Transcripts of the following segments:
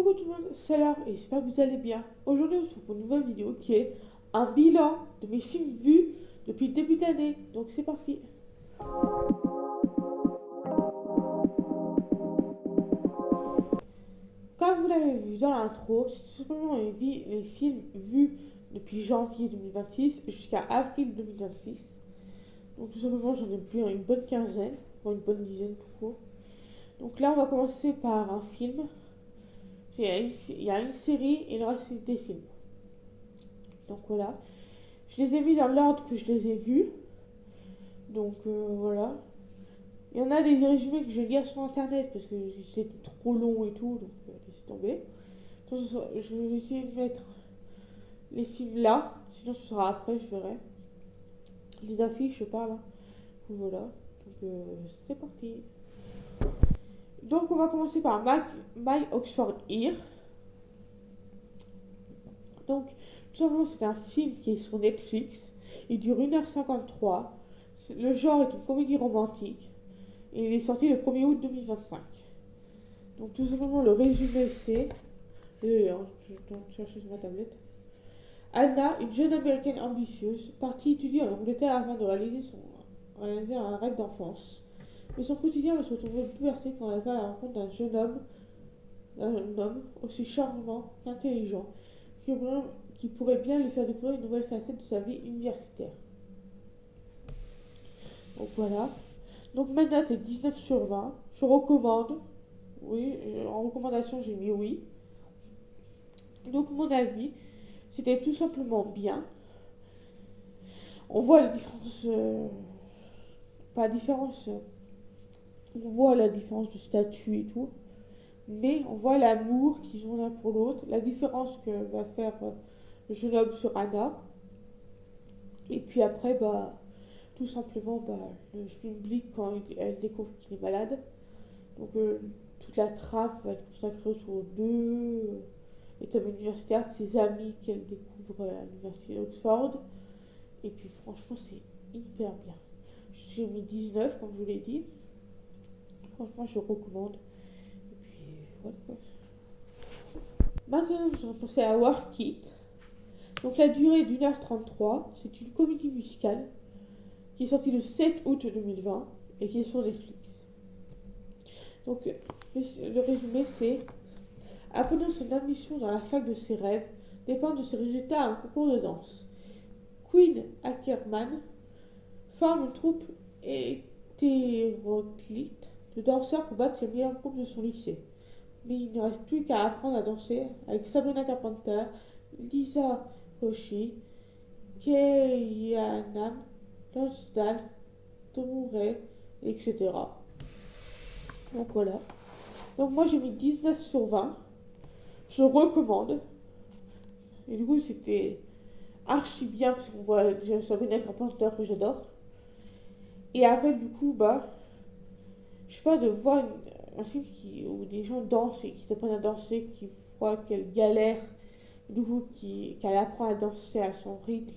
coucou tout le monde, c'est Laure et j'espère que vous allez bien. Aujourd'hui on se retrouve pour une nouvelle vidéo qui est un bilan de mes films vus depuis le début de l'année. Donc c'est parti. Comme vous l'avez vu dans l'intro, c'est tout simplement les films vus depuis janvier 2026 jusqu'à avril 2026. Donc tout simplement j'en ai vu une bonne quinzaine, ou une bonne dizaine pour vous. Donc là on va commencer par un film. Il y a une série et le reste c'est des films. Donc voilà. Je les ai mis dans l'ordre que je les ai vus. Donc voilà. Il y en a des résumés que je lis sur internet parce que c'était trop long et tout. Donc laissez tomber. Donc, je vais essayer de mettre les films là. Sinon ce sera après, je verrai. Les affiches, je parle. Hein. Voilà. Donc c'est parti. Donc on va commencer par My Oxford Here. Donc tout simplement c'est un film qui est sur Netflix. Il dure 1h53. Le genre est une comédie romantique. Et il est sorti le 1er août 2025. Donc tout simplement le résumé c'est... je vais chercher sur ma tablette. Anna, une jeune américaine ambitieuse, partie étudier en Angleterre afin de réaliser un rêve d'enfance. Mais son quotidien va se retrouver bouleversé quand elle va à la rencontre d'un homme aussi charmant qu'intelligent, qui pourrait bien lui faire découvrir une nouvelle facette de sa vie universitaire. Donc voilà. Donc ma note est 19 sur 20. Je recommande. Oui, en recommandation j'ai mis oui. Donc mon avis, c'était tout simplement bien. On voit la différence... pas la différence... on voit la différence de statut et tout. Mais on voit l'amour qu'ils ont l'un pour l'autre. La différence que va faire le jeune homme sur Anna. Et puis après, tout simplement, le public quand elle découvre qu'il est malade. Donc toute la trame va être consacrée autour d'eux, état universitaire, de ses amis qu'elle découvre à l'université d'Oxford. Et puis franchement c'est hyper bien. J'ai mis 19 comme je vous l'ai dit. Franchement je recommande. Et puis voilà. Maintenant nous allons passer à Work It. Donc la durée est d'1h33. C'est une comédie musicale qui est sortie le 7 août 2020 et qui est sur Netflix. Donc, le résumé, c'est apprenant son admission dans la fac de ses rêves dépend de ses résultats à un concours de danse. Queen Ackerman forme une troupe hétéroclite de danseurs pour battre le meilleur groupe de son lycée. Mais il ne reste plus qu'à apprendre à danser avec Sabrina Carpenter, Lisa Koshy, Keyanam, Lonsdale, Touré, etc. Donc voilà. Donc moi j'ai mis 19 sur 20. Je recommande. Et du coup c'était archi bien parce qu'on voit déjà Sabrina Carpenter que j'adore. Et après du coup je sais pas, de voir un film où des gens dansent et qui s'apprennent à danser, qui voient qu'elle galère, du coup qu'elle apprend à danser à son rythme.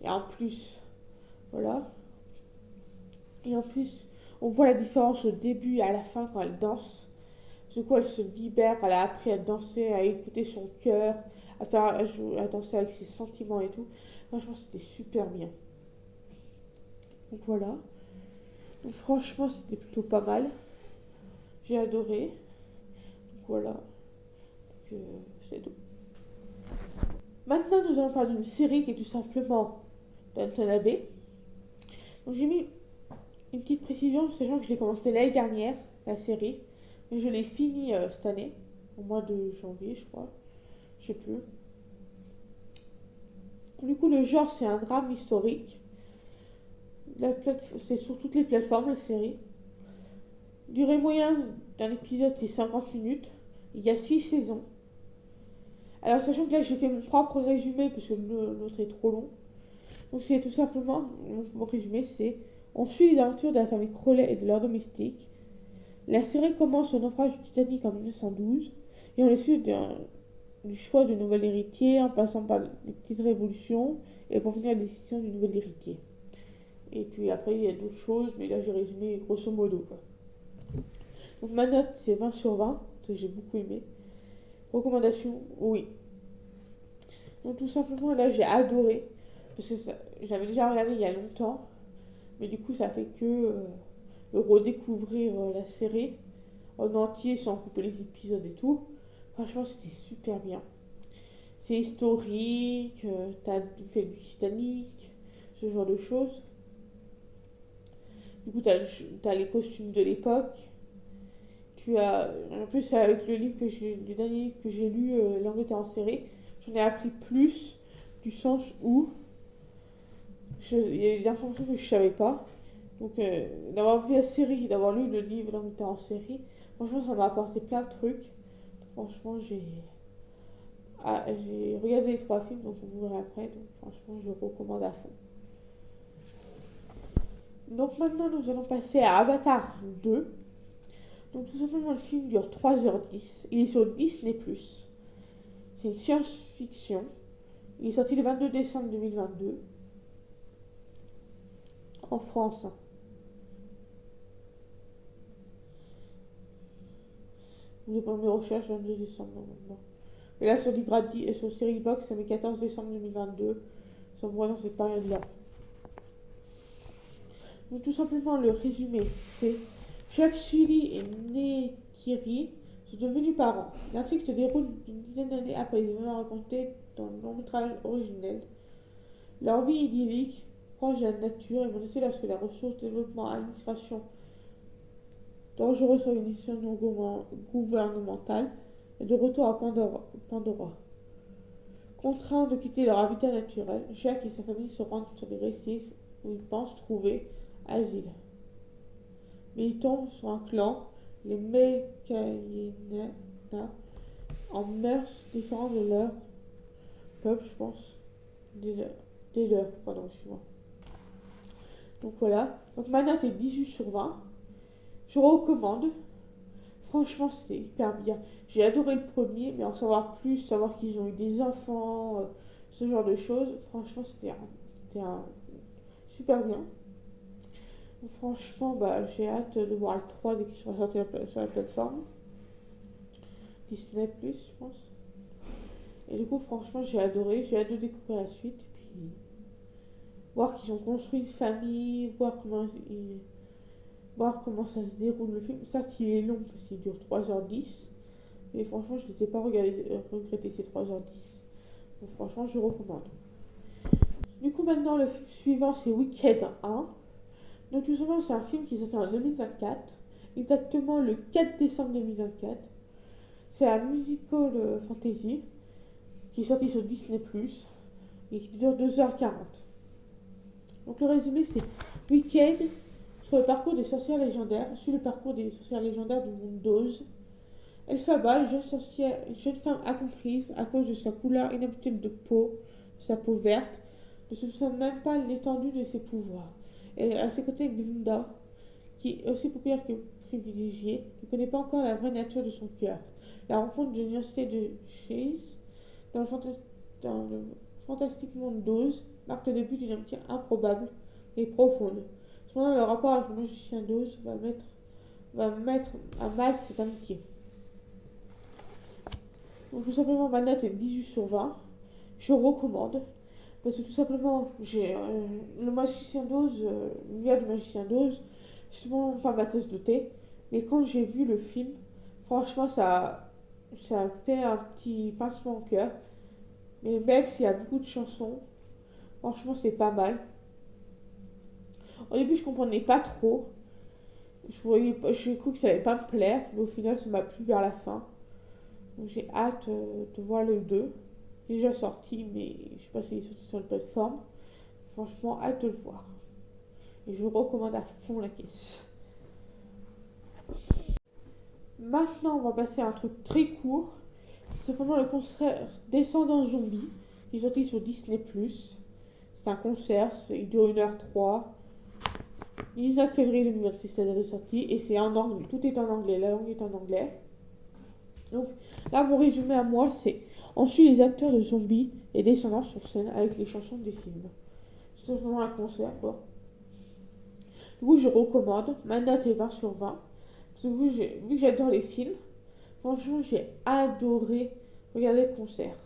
Et en plus, voilà. Et en plus, on voit la différence au début et à la fin quand elle danse. Du coup, elle se libère, elle a appris à danser, à écouter son cœur, à danser avec ses sentiments et tout. Franchement, c'était super bien. Donc voilà. Donc franchement, c'était plutôt pas mal. J'ai adoré. Donc voilà. Donc, c'est tout. Maintenant, nous allons parler d'une série qui est tout simplement Downton Abbey. Donc j'ai mis une petite précision, sachant que je l'ai commencé l'année dernière, la série. Mais je l'ai fini cette année, au mois de janvier, je crois. Je sais plus. Du coup, le genre, c'est un drame historique. C'est sur toutes les plateformes, la série. Durée moyenne d'un épisode, c'est 50 minutes. Il y a 6 saisons. Alors, sachant que là, j'ai fait mon propre résumé, parce que l'autre est trop long. Donc, c'est tout simplement, mon résumé, c'est... On suit les aventures de la famille Crowley et de leurs domestiques. La série commence au naufrage du Titanic en 1912 et on les suit du choix du nouvel héritier en passant par les petites révolutions et pour finir la décision du nouvel héritier. Et puis après il y a d'autres choses, mais là j'ai résumé grosso modo. Donc ma note c'est 20 sur 20, que j'ai beaucoup aimé. Recommandation, oui. Donc tout simplement, là, j'ai adoré. Parce que j'avais déjà regardé il y a longtemps. Mais du coup, ça fait que redécouvrir la série en entier sans couper les épisodes et tout. Franchement, c'était super bien. C'est historique, t'as fait du Titanic, ce genre de choses. Du coup, t'as les costumes de l'époque. Tu as, en plus, avec le dernier livre que j'ai lu, L'Angleterre en série, j'en ai appris plus du sens où il y a des informations que je savais pas. Donc, d'avoir vu la série, d'avoir lu le livre L'Angleterre en série, franchement, ça m'a apporté plein de trucs. Franchement, j'ai regardé les 3 films, donc vous verrez après. Donc, franchement, je recommande à fond. Donc, maintenant, nous allons passer à Avatar 2. Donc, tout simplement, le film dure 3h10. Il est sur Disney+. C'est une science-fiction. Il est sorti le 22 décembre 2022. En France. Vous avez pas mes recherches, 22 décembre normalement. Mais là, sur Libradi et sur Seriebox, ça met 14 décembre 2022. Ça me voit dans cette période-là. Donc, tout simplement, le résumé, c'est Jacques Sully et Neytiri sont devenus parents. L'intrigue se déroule une dizaine d'années après les événements racontés dans le long-métrage originel. Leur vie idyllique, proche de la nature, est menacée lorsque la ressource, développement, administration, dangereuse organisation non gouvernementale est de retour à Pandora. Contraints de quitter leur habitat naturel, Jacques et sa famille se rendent sur des récifs où ils pensent trouver asile. Mais ils tombent sur un clan, les Meikaïnana, en mœurs différentes de leur peuple, je pense. Des leurs, pardon, excuse-moi. Donc voilà. Donc ma note est 18/20. Je recommande. Franchement, c'était hyper bien. J'ai adoré le premier, mais en savoir plus, savoir qu'ils ont eu des enfants, ce genre de choses, franchement, c'était super bien. Donc, franchement, bah, j'ai hâte de voir le 3 dès qu'il sera sorti sur la plateforme. Disney+, je pense. Et du coup, franchement, j'ai adoré. J'ai hâte de découvrir la suite. Et puis, voir qu'ils ont construit une famille, voir comment ça se déroule le film. Certes, il est long parce qu'il dure 3h10. Mais franchement, je ne les ai pas regretté ces 3h10. Donc franchement, je recommande. Du coup, maintenant, le film suivant, c'est Wicked 1. Donc tout simplement, c'est un film qui sorti en 2024. Exactement le 4 décembre 2024. C'est un musical fantasy qui est sorti sur Disney+, et qui dure 2h40. Donc le résumé, c'est Wicked sur le parcours des sorcières légendaires, suit le parcours des sorcières légendaires du monde d'Oz. Elphaba, une jeune femme incomprise à cause de sa couleur inhabituelle de peau, sa peau verte, ne soupçonne même pas l'étendue de ses pouvoirs. Et à ses côtés, Glinda, qui est aussi populaire que privilégiée, ne connaît pas encore la vraie nature de son cœur. La rencontre de l'université de Chase dans le fantastique monde d'Oz marque le début d'une amitié improbable et profonde. Cependant, le rapport avec le magicien d'Oz va mettre à mal cette amitié. Donc tout simplement, ma note est 18/20. Je recommande. Parce que tout simplement, j'ai le magicien d'Oz, l'univers du magicien d'Oz, c'est souvent pas ma tasse de thé. Mais quand j'ai vu le film, franchement, ça fait un petit pincement au cœur. Mais même s'il y a beaucoup de chansons, franchement, c'est pas mal. Au début, je comprenais pas trop. J'ai cru que ça allait pas me plaire, mais au final, ça m'a plu vers la fin. Donc j'ai hâte de voir le 2. Déjà sorti, mais je sais pas s'il est sorti sur la plateforme. Franchement, hâte de le voir. Et je vous recommande à fond la caisse. Maintenant, on va passer à un truc très court. C'est pendant le concert Descendants Zombies, qui est sorti sur Disney+. C'est un concert, il dure 1h03. 19 février 2026, c'est la sortie. Et c'est en anglais, tout est en anglais, la langue est en anglais. Donc là, mon résumé à moi, c'est: on suit les acteurs de Zombies et Descendants sur scène avec les chansons des films. C'est vraiment un concert, quoi. Du coup, je recommande. Ma note est 20/20. Parce que vu que j'adore les films, franchement, j'ai adoré regarder le concert.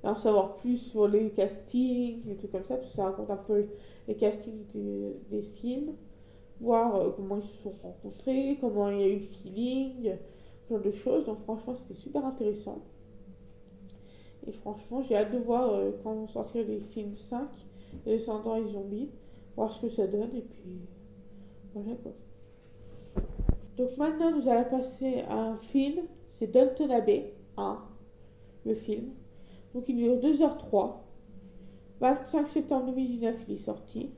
Et en savoir plus sur les castings, des trucs comme ça, parce que ça raconte un peu les castings des films, voir comment ils se sont rencontrés, comment il y a eu le feeling, ce genre de choses. Donc franchement, c'était super intéressant. Et franchement, j'ai hâte de voir quand vont sortir les films 5, Les Descendants et Zombies, voir ce que ça donne, et puis voilà quoi. Donc maintenant, nous allons passer à un film, c'est Downton Abbey 1, le film. Donc il dure 2h03. 25 septembre 2019, il est sorti.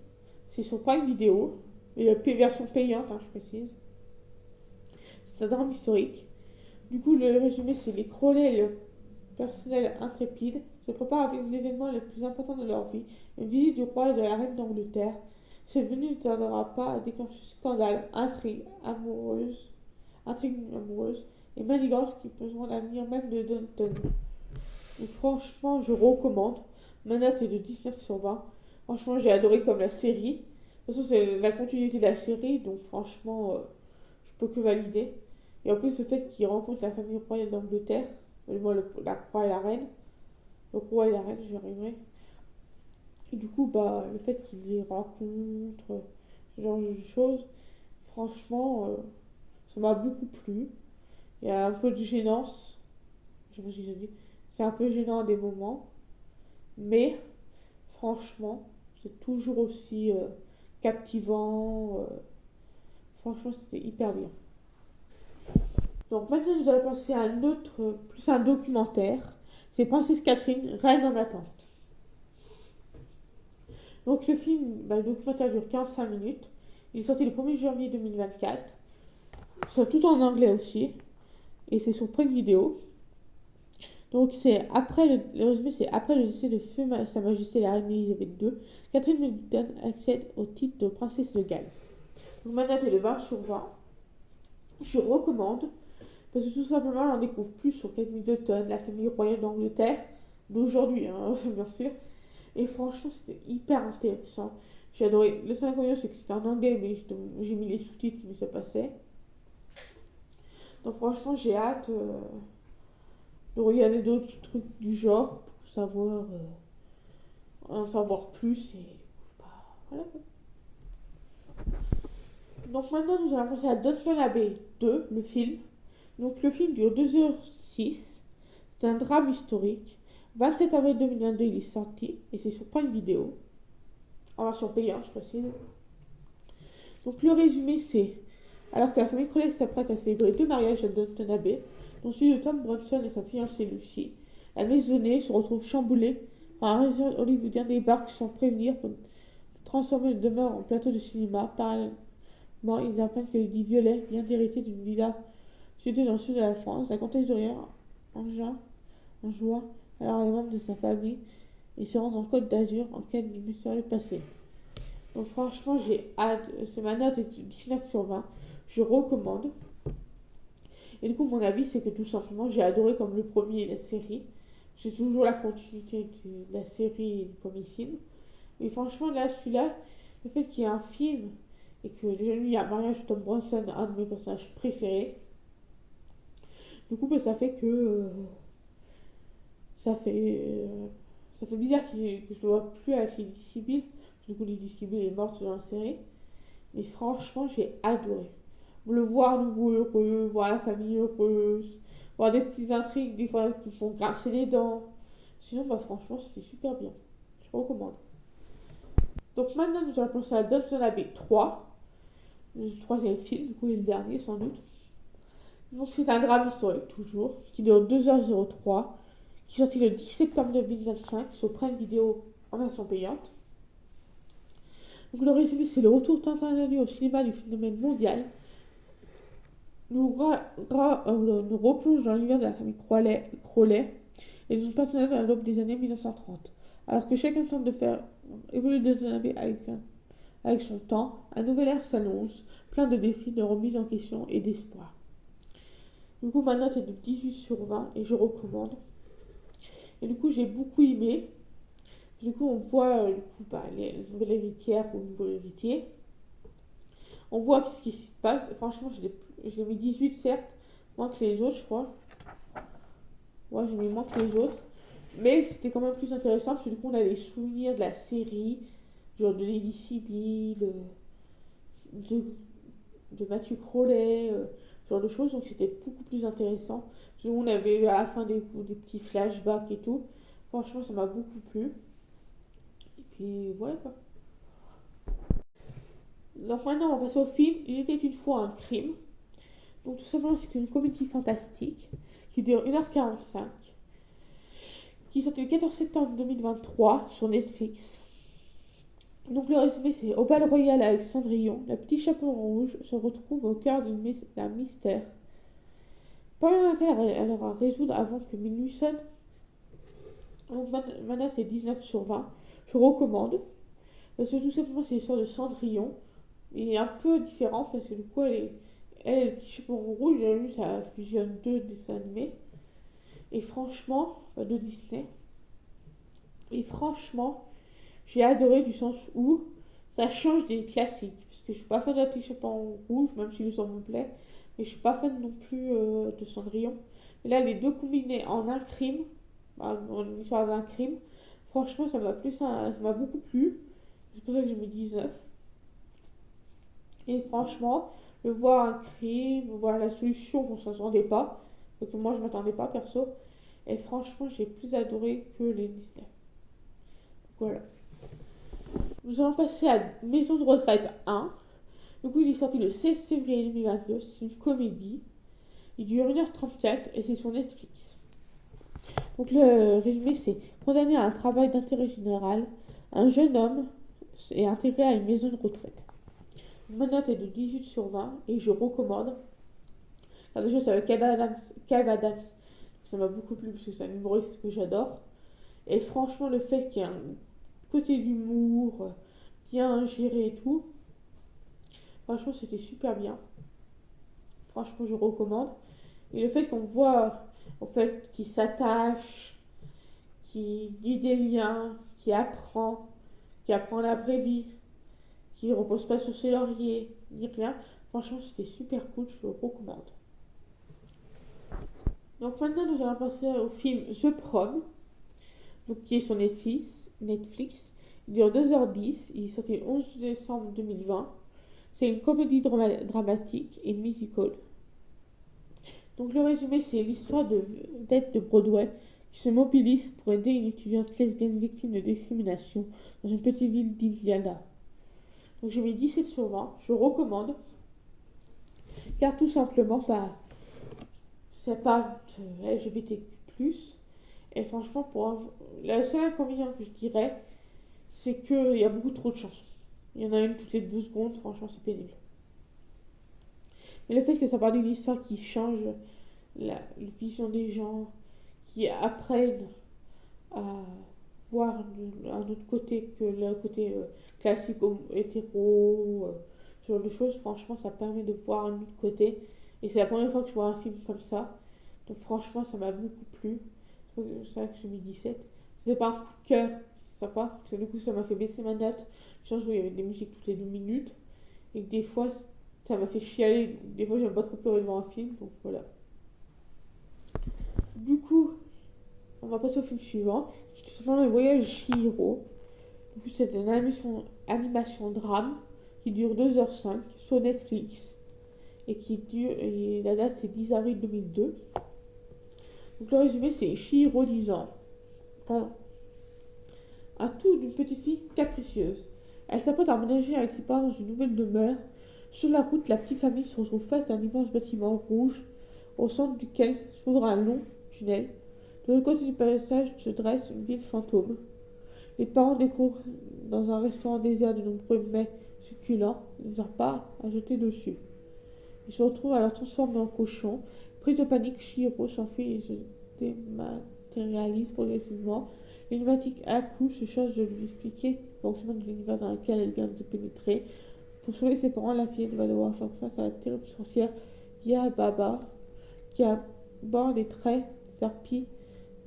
C'est sur Prime Video, mais la version payante, je précise. C'est un drame historique. Du coup, le résumé, c'est les Crowley, le personnel intrépide, se préparent à vivre l'événement le plus important de leur vie, une visite du roi et de la reine d'Angleterre. Cette venue ne tardera pas à déclencher scandales, intrigues amoureuses et manigances qui peseront l'avenir même de Downton. Donc, franchement, je recommande. Ma note est de 19/20. Franchement, j'ai adoré comme la série. De toute façon, c'est la continuité de la série, donc franchement, je peux que valider. Et en plus, le fait qu'il rencontre la famille royale d'Angleterre, moi, la roi et la reine, le roi et la reine, j'y arriverai. Et du coup, le fait qu'il les rencontre, ce genre de choses, franchement, ça m'a beaucoup plu. Il y a un peu de gênance, je sais pas si j'ai dit, c'est un peu gênant à des moments, mais franchement, c'est toujours aussi captivant. Franchement, c'était hyper bien. Donc maintenant, nous allons passer à un autre, plus un documentaire. C'est Princesse Catherine, Reine en attente. Donc le documentaire dure 45 minutes. Il est sorti le 1er janvier 2024. C'est tout en anglais aussi. Et c'est sur Prime Video. Donc c'est après le résumé, c'est après le décès de feu Sa Majesté la Reine Elisabeth II, Catherine Middleton accède au titre de princesse de Galles. Donc ma note est de 20/20. Je recommande parce que tout simplement on découvre plus sur Kate Middleton, la famille royale d'Angleterre d'aujourd'hui, bien sûr. Et franchement, c'était hyper intéressant. J'ai adoré. Le seul inconvénient, c'est que c'était en anglais, mais j'ai mis les sous-titres, mais ça passait. Donc franchement, j'ai hâte de regarder d'autres trucs du genre pour savoir, en savoir plus. Et voilà. Donc maintenant, nous allons passer à Downton Abbey 2, le film. Donc le film dure 2h06. C'est un drame historique. 27 avril 2022, il est sorti et c'est sur Prime Video. En version payante, je précise. Donc le résumé, c'est alors que la famille Crowley s'apprête à célébrer 2 mariages à Downton Abbey, dont celui de Tom Bronson et sa fiancée Lucy, la maisonnée se retrouve chamboulée par un réalisateur hollywoodien débarque sans prévenir pour transformer le demeure en plateau de cinéma. Parallèlement, ils apprennent que Lady Violet vient d'hériter d'une villa située dans le sud de la France. La comtesse de Rien en juin alors les membres de sa famille et se rendent en Côte d'Azur en quête du mystérieux passé. Donc franchement, j'ai hâte. Ma note est 19/20. Je recommande. Et du coup, mon avis, c'est que tout simplement, j'ai adoré comme le premier la série. C'est toujours la continuité de la série et du premier film. Mais franchement, là, celui-là, le fait qu'il y ait un film et que déjà lui, il y a un mariage de Tom Bronson, un de mes personnages préférés. Du coup, ça fait que ça fait bizarre que je ne vois plus avec Lady Sibyl. Du coup, Lady Sibyl est morte dans la série. Mais franchement, j'ai adoré. Le voir nouveau heureux, voir la famille heureuse, voir des petites intrigues, des fois qui font grincer les dents. Sinon, franchement, c'était super bien. Je recommande. Donc maintenant, nous allons penser à Downton Abbey 3, le troisième film, du coup, et le dernier sans doute. Donc c'est un drame historique toujours, qui dure 2h03, qui est sorti le 10 septembre 2025 sur Prime Video en version payante. Donc le résumé, c'est le retour tant attendu au cinéma du phénomène mondial. Nous replonge dans l'univers de la famille Crowley et de son personnage à l'aube des années 1930. Alors que chacun tente de faire évoluer Downton Abbey avec son temps, un nouvel ère s'annonce, plein de défis, de remises en question et d'espoir. Du coup, ma note est de 18/20 et je recommande. Et du coup, j'ai beaucoup aimé. Du coup, on voit les nouvelles héritières ou nouveaux héritiers. On voit ce qui se passe. Franchement, j'ai mis 18 certes, moins que les autres, je crois. Ouais, moi j'aimais moins que les autres. Mais c'était quand même plus intéressant parce que du coup on a des souvenirs de la série, genre de Lady Sibyl, de, de Matthew Crowley, ce genre de choses. Donc c'était beaucoup plus intéressant. Parce que on avait à la fin des petits flashbacks et tout. Franchement ça m'a beaucoup plu. Et puis voilà quoi. Donc maintenant on va passer au film Il était une fois un crime. Donc tout simplement c'est une comédie fantastique qui dure 1h45, qui est sortie le 14 septembre 2023 sur Netflix. Donc le résumé c'est au bal royal avec Cendrillon, la petite chaperon rouge se retrouve au cœur d'un mystère. Parvient-elle à leur résoudre avant que minuit sonne? Donc maintenant c'est 19/20. Je recommande. Parce que tout simplement c'est l'histoire de Cendrillon. Il est un peu différent parce que du coup elle le petit chaperon rouge, ça fusionne deux dessins animés. Et franchement, de Disney. Et franchement, j'ai adoré du sens où ça change des classiques. Parce que je suis pas fan de la petite chaperon rouge, même si le son me plaît. Mais je suis pas fan non plus de Cendrillon. Mais là, les deux combinés en un crime, en histoire d'un crime, franchement, ça m'a beaucoup plu. C'est pour ça que j'ai mis 19. Et franchement, de voir un crime, voir la solution qu'on ne s'attendait pas, parce que moi je m'attendais pas perso, et franchement j'ai plus adoré que les Disney. Voilà. Nous allons passer à Maison de retraite 1. Du coup il est sorti le 16 février 2022, c'est une comédie. Il dure 1h34 et c'est sur Netflix. Donc le résumé c'est condamné à un travail d'intérêt général, un jeune homme est intégré à une maison de retraite. Ma note est de 18/20 et je recommande. Alors déjà, c'est avec Kev Adams. Ça m'a beaucoup plu parce que c'est un humoriste que j'adore. Et franchement, le fait qu'il y ait un côté d'humour bien géré et tout, franchement, c'était super bien. Franchement, je recommande. Et le fait qu'on voit, en fait, qu'il s'attache, qu'il lie des liens, qu'il apprend la vraie vie, qui ne repose pas sur ses lauriers, ni rien. Franchement, c'était super cool, je le recommande. Donc maintenant, nous allons passer au film The Prom, donc, qui est sur Netflix. Il dure 2h10, il est sorti le 11 décembre 2020. C'est une comédie dramatique et musical. Donc le résumé, c'est l'histoire de vedettes de Broadway qui se mobilisent pour aider une étudiante lesbienne victime de discrimination dans une petite ville d'Indiana. Donc j'ai mis 17/20, je recommande, car tout simplement, ça parle de LGBTQ+, et franchement, le seul inconvénient que je dirais, c'est qu'il y a beaucoup trop de chansons. Il y en a une toutes les 12 secondes, franchement, c'est pénible. Mais le fait que ça parle d'une histoire qui change la vision des gens, qui apprennent à voir un autre côté que le côté classique hétéro, ce genre de choses, franchement, ça permet de voir un autre côté. Et c'est la première fois que je vois un film comme ça. Donc franchement, ça m'a beaucoup plu. C'est pour ça que j'ai mis 17. C'était pas un coup de cœur, c'est sympa, parce que du coup, ça m'a fait baisser ma note. Je pense qu'il y avait des musiques toutes les 2 minutes. Et que des fois, ça m'a fait chialer. Des fois, j'aime pas trop pleurer devant un film, donc voilà. Du coup, on va passer au film suivant, qui est tout simplement Le Voyage de Chihiro. Du coup, c'est une animation drame qui dure 2h05 sur Netflix. Et la date c'est 10 avril 2002. Donc le résumé c'est Chihiro 10 ans. Pardon. Un tout d'une petite fille capricieuse. Elle s'apprête à emménager avec ses parents dans une nouvelle demeure. Sur la route, la petite famille se retrouve face à un immense bâtiment rouge, au centre duquel s'ouvre un long tunnel. De l'autre côté du passage se dresse une ville fantôme. Les parents découvrent dans un restaurant désert de nombreux mets succulents. Ils n'ont pas à jeter dessus. Ils se retrouvent alors transformés en cochons. Prise de panique, Chihiro s'enfuit et se dématérialise progressivement. L'énigmatique Aku se charge de lui expliquer le fonctionnement de l'univers dans lequel elle vient de pénétrer. Pour sauver ses parents, la fillette va devoir faire face à la terrible sorcière Yababa, qui a bord des traits serpis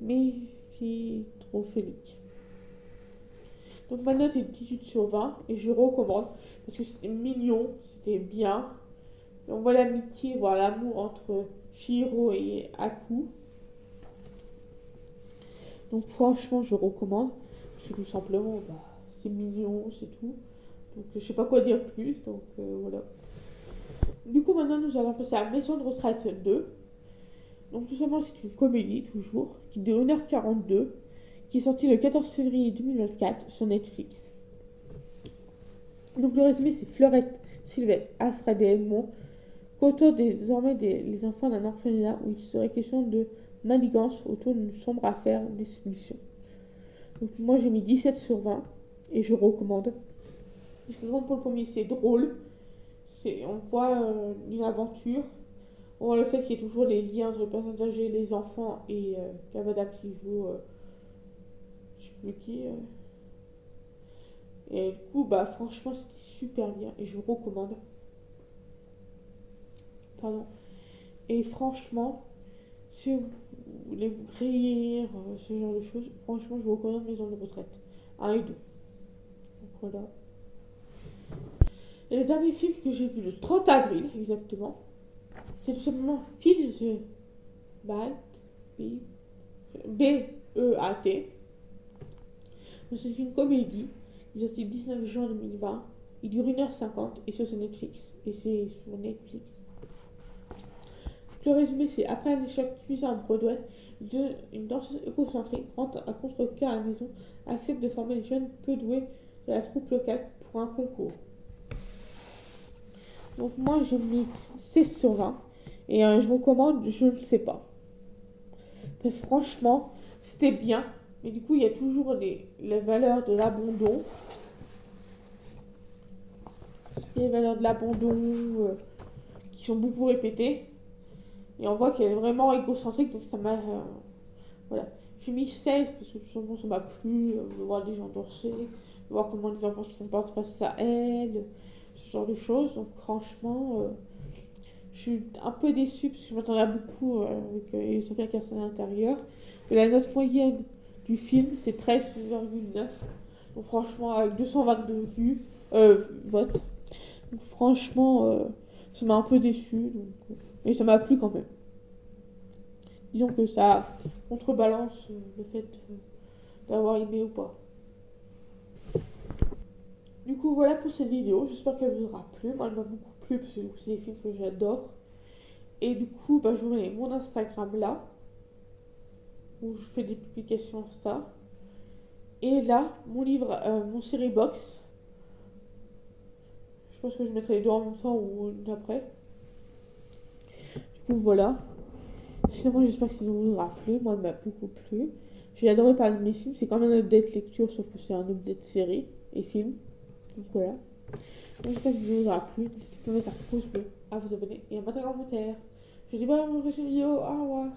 méphitrophiliques. Donc ma note est 18/20 et je recommande parce que c'était mignon, c'était bien. On voit l'amitié, voire l'amour entre Chihiro et Aku. Donc franchement, je recommande. Parce que tout simplement, bah, c'est mignon, c'est tout. Donc je sais pas quoi dire plus. Donc voilà. Du coup, maintenant, nous allons passer à Maison de retraite 2. Donc tout simplement, c'est une comédie, toujours, qui de 1h42, qui est sortie le 14 février 2024 sur Netflix. Donc le résumé, c'est Fleurette, Sylvette, Alfred et Edmond côtoient désormais les enfants d'un orphelinat où il serait question de manigance autour d'une sombre affaire d'expulsion. Donc moi j'ai mis 17 sur 20 et je recommande. Parce que pour le premier c'est drôle, on voit une aventure, on voit le fait qu'il y ait toujours les liens entre les personnes âgées, les enfants et Cavada qui joue, je sais plus qui. Et du coup bah franchement c'était super bien et je vous recommande. Pardon. Et franchement, si vous voulez vous rire, ce genre de choses, franchement, je vous recommande Maison de retraite 1 et 2. Donc voilà. Et le dernier film que j'ai vu le 30 avril, exactement, c'est tout simplement Feel the Bat, B-E-A-T. C'est une comédie qui est sortie le 19 juin 2020. Il dure 1h50 et c'est sur Netflix. Et c'est sur Netflix. Le résumé, c'est après un échec cuisant à Broadway, une danseuse égocentrique rentre à contre-cœur à la maison, accepte de former les jeunes peu doués de la troupe locale pour un concours. Donc moi j'ai mis 16 sur 20 et je recommande, je ne sais pas. Mais franchement, c'était bien, mais du coup il y a toujours les valeurs de l'abandon. Les valeurs de l'abandon qui sont beaucoup répétées. Et on voit qu'elle est vraiment égocentrique, donc ça m'a. Voilà. J'ai mis 16 parce que tout simplement ça m'a plu de voir des gens danser, de voir comment les enfants se comportent face à elle, ce genre de choses. Donc franchement, je suis un peu déçue parce que je m'attendais à beaucoup avec Sophia Carson à l'intérieur. Et la note moyenne du film, c'est 13,9. Donc franchement, avec 222 vues, votes. Donc franchement, ça m'a un peu déçue. Et ça m'a plu quand même. Disons que ça contrebalance le fait d'avoir aimé ou pas. Du coup, voilà pour cette vidéo. J'espère qu'elle vous aura plu. Moi, elle m'a beaucoup plu parce que c'est des films que j'adore. Et du coup, je vous mets mon Instagram là, où je fais des publications Insta. Et là, mon livre, mon série box. Je pense que je mettrai les deux en même temps ou une après. Du coup, voilà. Sinon, j'espère que ça vous aura plu. Moi, elle m'a beaucoup plu. J'ai adoré parler de mes films. C'est quand même un update lecture, sauf que c'est un update série et film. Donc voilà. Donc, j'espère que ça vous aura plu. N'hésitez pas à mettre un pouce bleu, à vous abonner et à mettre un commentaire. Je vous dis à la prochaine vidéo. Au revoir.